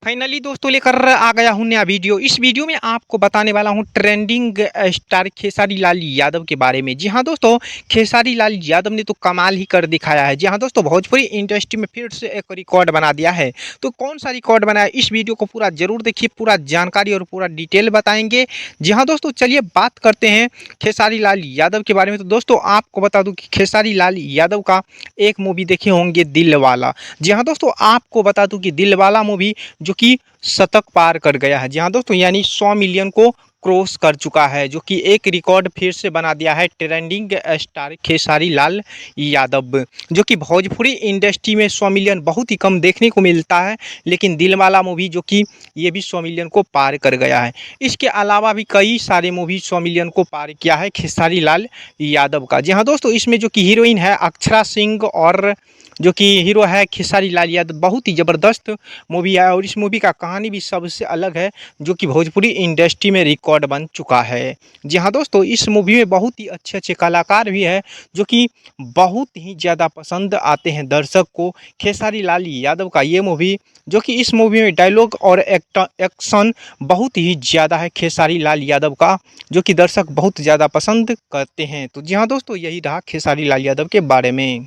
Finally दोस्तों लेकर आ गया हूँ नया वीडियो। इस वीडियो में आपको बताने वाला हूँ ट्रेंडिंग स्टार खेसारी लाल यादव के बारे में। जी हाँ दोस्तों, खेसारी लाल यादव ने तो कमाल ही कर दिखाया है। जी हाँ दोस्तों, भोजपुरी इंडस्ट्री में फिर से एक रिकॉर्ड बना दिया है। तो कौन सा रिकॉर्ड बनाया, इस वीडियो को पूरा जरूर देखिए, पूरा जानकारी और पूरा डिटेल बताएंगे। जी हाँ दोस्तों, चलिए बात करते हैं खेसारी लाल यादव के बारे में। तो दोस्तों आपको बता दूं कि खेसारी लाल यादव का एक मूवी देखे होंगे, दिल वाला। जी हाँ दोस्तों, आपको बता दूं कि दिल वाला मूवी जो कि शतक पार कर गया है। जी हाँ दोस्तों, यानी 100 मिलियन को क्रॉस कर चुका है, जो कि एक रिकॉर्ड फिर से बना दिया है ट्रेंडिंग स्टार खेसारी लाल यादव। जो कि भोजपुरी इंडस्ट्री में 100 मिलियन बहुत ही कम देखने को मिलता है, लेकिन दिलवाला मूवी जो कि ये भी 100 मिलियन को पार कर गया है। इसके अलावा भी कई सारे मूवी 100 मिलियन को पार किया है खेसारी लाल यादव का। जी हाँ दोस्तों, इसमें जो कि हीरोइन है अक्षरा सिंह और जो कि हीरो है खेसारी लाल यादव, बहुत ही ज़बरदस्त मूवी है। और इस मूवी का कहानी भी सबसे अलग है, जो कि भोजपुरी इंडस्ट्री में रिकॉर्ड बन चुका है। जी हाँ दोस्तों, इस मूवी में बहुत ही अच्छे अच्छे कलाकार भी हैं, जो कि बहुत ही ज़्यादा पसंद आते हैं दर्शक को। खेसारी लाल यादव का ये मूवी, जो कि इस मूवी में डायलॉग और एक्शन बहुत ही ज़्यादा है खेसारी लाल यादव का, जो कि दर्शक बहुत ज़्यादा पसंद करते हैं। तो जी हाँ दोस्तों, यही रहा खेसारी लाल यादव के बारे में।